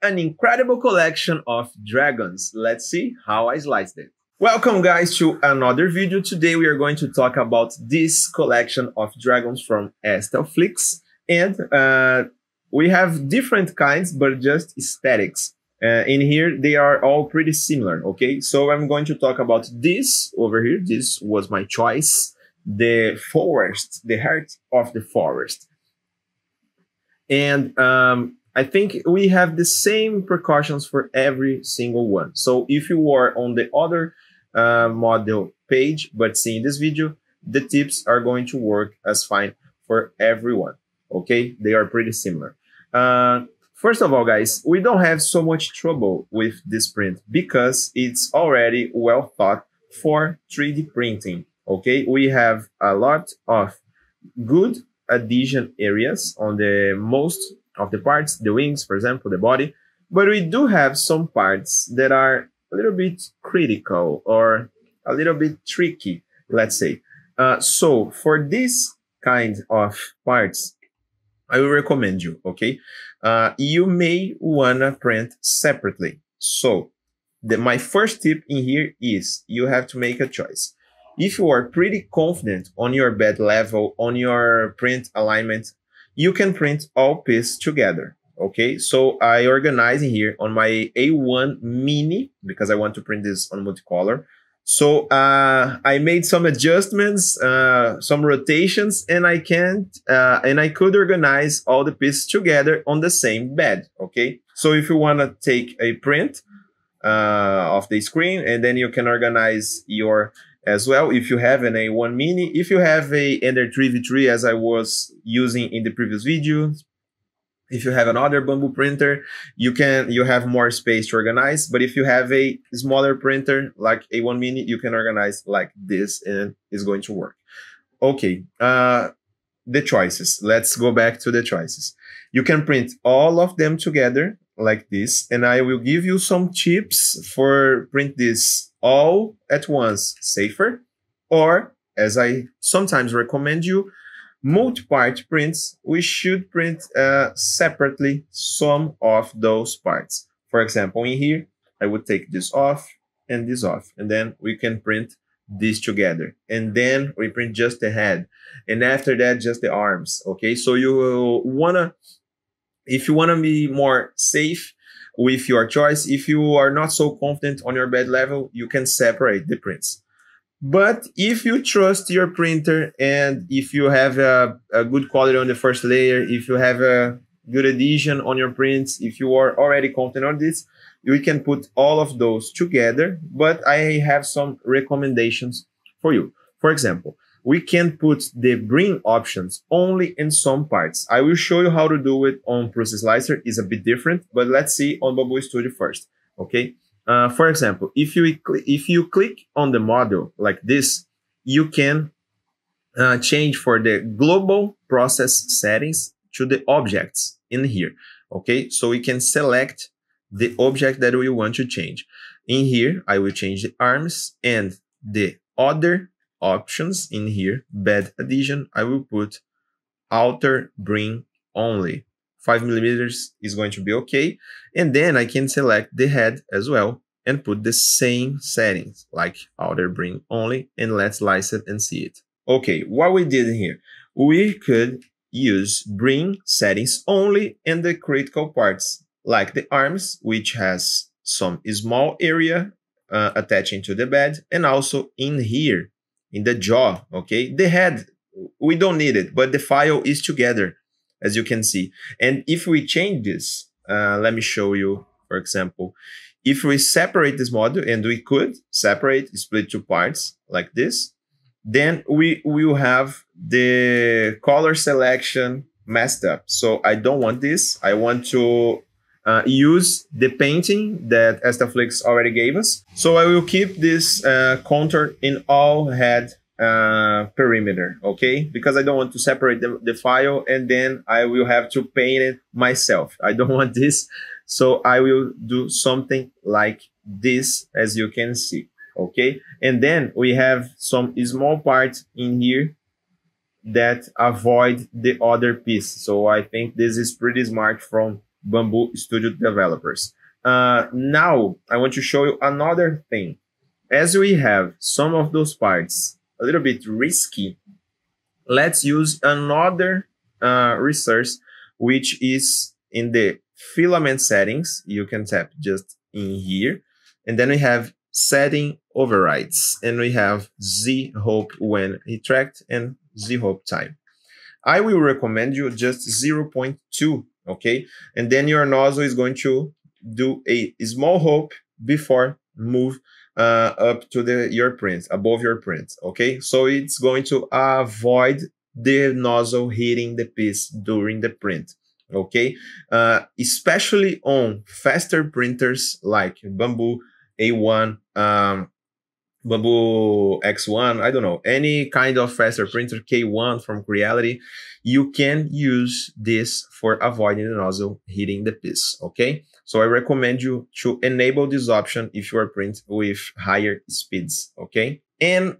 an incredible collection of dragons. Let's see how I sliced it. Welcome guys to another video. Today we are going to talk about this collection of dragons from Aesthetlix, and we have different kinds but just aesthetics. In here they are all pretty similar, okay? So I'm going to talk about this over here. This was my choice, the forest, the heart of the forest. And I think we have the same precautions for every single one. So if you are on the other model page but seeing this video, the tips are going to work as fine for everyone, okay? They are pretty similar. First of all, guys, we don't have so much trouble with this print because it's already well thought for 3D printing, okay? We have a lot of good adhesion areas on the most of the parts, the wings, for example, the body, but we do have some parts that are a little bit critical or a little bit tricky, let's say. So for this kind of parts, I will recommend you, okay? You may wanna print separately. So my first tip in here is you have to make a choice. If you are pretty confident on your bed level, on your print alignment, you can print all pieces together, okay? So I organize in here on my A1 Mini because I want to print this on multicolor. So I made some adjustments, some rotations, and I could organize all the pieces together on the same bed, okay? So if you want to take a print of the screen, and then you can organize your as well if you have an A1 Mini. If you have a Ender 3v3 as I was using in the previous video, if you have another Bambu printer, you have more space to organize. But if you have a smaller printer like A1 Mini, you can organize like this and it's going to work. Okay, the choices. Let's go back to the choices. You can print all of them together like this, and I will give you some tips for print this all at once safer, or as I sometimes recommend you, multi-part prints, we should print separately some of those parts. For example, in here, I would take this off, and then we can print this together. And then we print just the head. And after that, just the arms, okay? So if you wanna be more safe with your choice, if you are not so confident on your bed level, you can separate the prints. But if you trust your printer and if you have a good quality on the first layer, if you have a good adhesion on your prints, if you are already confident on this, you can put all of those together. But I have some recommendations for you. For example, we can put the bring options only in some parts. I will show you how to do it on Prusa Slicer. It's a bit different, but let's see on Bambu Studio first, okay? For example, if you click on the model like this, you can change for the global process settings to the objects in here, okay? So we can select the object that we want to change. In here, I will change the arms, and the other options in here, bed adhesion, I will put outer bring only. 5mm is going to be okay. And then I can select the head as well and put the same settings like outer bring only, and let's slice it and see it. Okay, what we did here, we could use bring settings only in the critical parts like the arms, which has some small area attaching to the bed, and also in here in the jaw, okay? The head, we don't need it, but the file is together, as you can see. And if we change this, let me show you, for example, if we separate this model, and we could separate, split two parts like this, then we will have the color selection messed up. So I don't want this. I want to use the painting that Aesthetlix already gave us. So I will keep this contour in all head perimeter, okay? Because I don't want to separate the file and then I will have to paint it myself. I don't want this. So I will do something like this, as you can see, okay? And then we have some small parts in here that avoid the other piece. So I think this is pretty smart from Bamboo Studio developers. Now, I want to show you another thing. As we have some of those parts a little bit risky, let's use another resource, which is in the filament settings. You can tap just in here, and then we have setting overrides, and we have Z-hope when retract and Z-hope time. I will recommend you just 0.2, okay? And then your nozzle is going to do a small hope before move up to your print, above your print, okay? So it's going to avoid the nozzle hitting the piece during the print, okay? Especially on faster printers like Bamboo A1, Bamboo X1, I don't know, any kind of faster printer, K1 from Creality, you can use this for avoiding the nozzle hitting the piece, okay? So I recommend you to enable this option if you are print with higher speeds, okay? And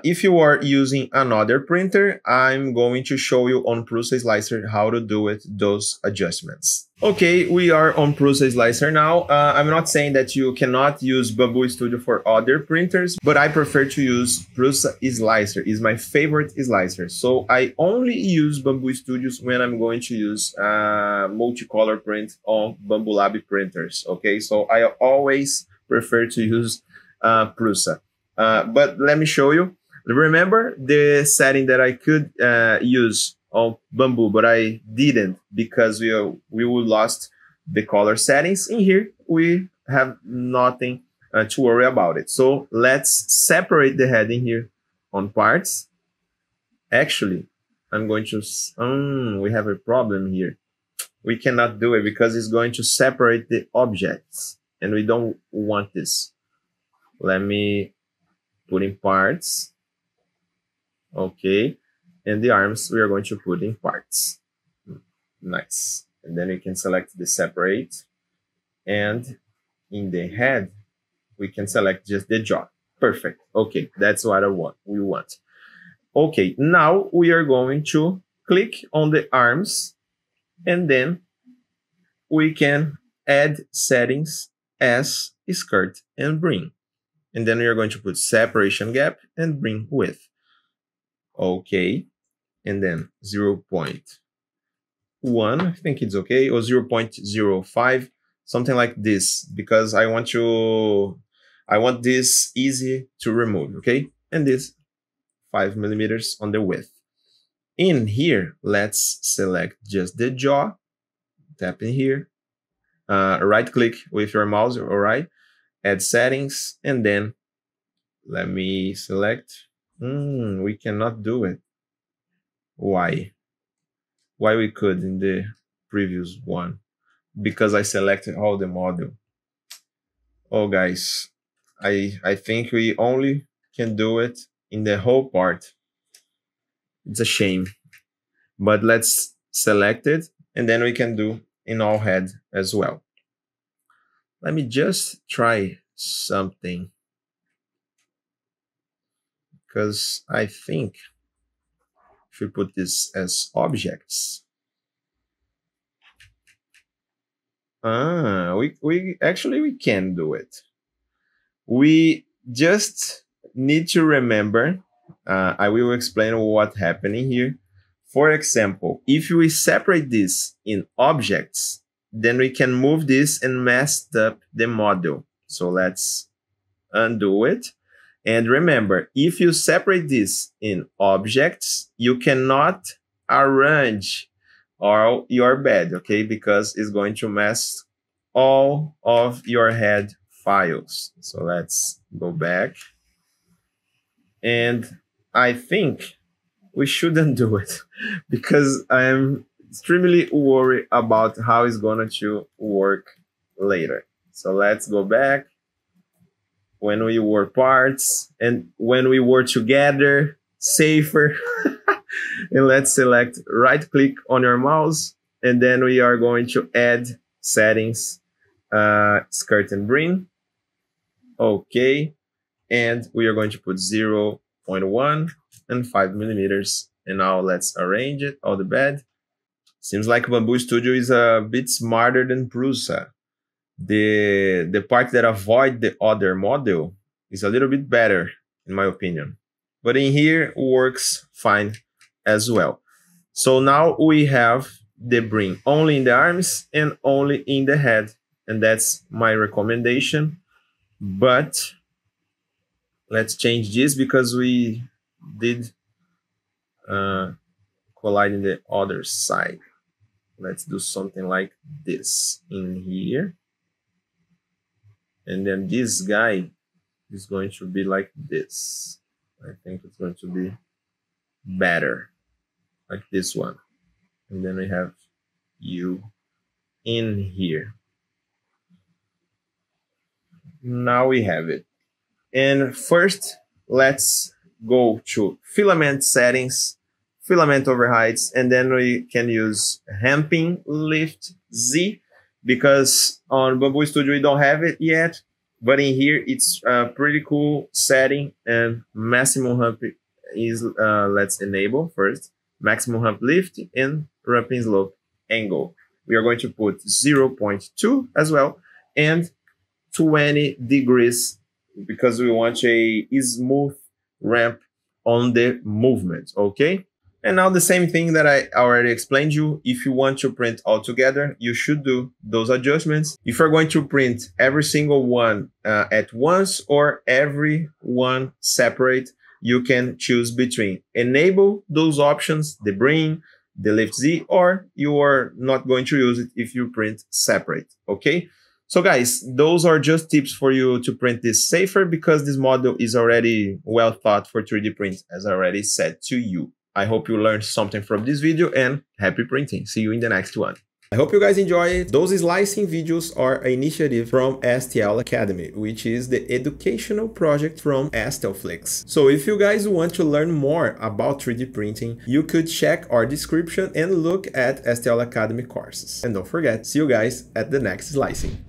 if you are using another printer, I'm going to show you on Prusa Slicer how to do it, those adjustments. Okay, we are on Prusa Slicer now. I'm not saying that you cannot use Bamboo Studio for other printers, but I prefer to use Prusa Slicer. It's my favorite slicer. So I only use Bamboo Studios when I'm going to use multicolor print on Bambu Lab printers. Okay, so I always prefer to use Prusa. But let me show you. Remember the setting that I could use on Bamboo, but I didn't because we lost the color settings. In here, we have nothing to worry about it. So let's separate the heading here on parts. Actually, I'm going to, we have a problem here. We cannot do it because it's going to separate the objects and we don't want this. Let me put in parts. Okay. And the arms we are going to put in parts. Nice. And then we can select the separate. And in the head, we can select just the jaw. Perfect. Okay. That's what we want. Okay. Now we are going to click on the arms and then we can add settings as skirt and brim. And then we are going to put separation gap and bring width. Okay. And then 0.1, I think it's okay, or 0.05, something like this, because I want this easy to remove, okay? And this 5 millimeters on the width. In here, let's select just the jaw, tap in here, right click with your mouse, all right? Add settings, and then let me select. We cannot do it. Why? Why we could in the previous one? Because I selected all the model. Oh, guys, I think we only can do it in the whole part. It's a shame. But let's select it, and then we can do in all head as well. Let me just try something. Because I think if we put this as objects, we can do it. We just need to remember, I will explain what's happening here. For example, if we separate this in objects, then we can move this and mess up the model. So let's undo it. And remember, if you separate this in objects, you cannot arrange all your bed, okay? Because it's going to mess all of your head files. So let's go back. And I think we shouldn't do it because I'm extremely worried about how it's going to work later. So let's go back. When we were parts and when we were together, safer. And let's select right click on your mouse. And then we are going to add settings, skirt and brim. Okay. And we are going to put 0.1 and 5 millimeters. And now let's arrange it, all the bed. Seems like Bamboo Studio is a bit smarter than Prusa. The part that avoid the other model is a little bit better, in my opinion. But in here, works fine as well. So now we have the bring only in the arms and only in the head. And that's my recommendation. But let's change this because we did collide in the other side. Let's do something like this in here. And then this guy is going to be like this. I think it's going to be better, like this one. And then we have you in here. Now we have it. And first, let's go to filament settings, filament overhides, and then we can use Ramping Lift Z, because on Bamboo Studio we don't have it yet, but in here it's a pretty cool setting. And maximum hump is, let's enable first, maximum hump lift and ramping slope angle. We are going to put 0.2 as well, and 20 degrees, because we want a smooth ramp on the movement, okay? And now the same thing that I already explained you. If you want to print all together, you should do those adjustments. If you're going to print every single one at once or every one separate, you can choose between enable those options, the bring, the lift Z, or you are not going to use it if you print separate, okay? So guys, those are just tips for you to print this safer, because this model is already well thought for 3D print, as I already said to you. I hope you learned something from this video, and happy printing. See you in the next one. I hope you guys enjoy it. Those slicing videos are an initiative from STL Academy, which is the educational project from STLFlix. So if you guys want to learn more about 3D printing, you could check our description and look at STL Academy courses. And don't forget, see you guys at the next slicing.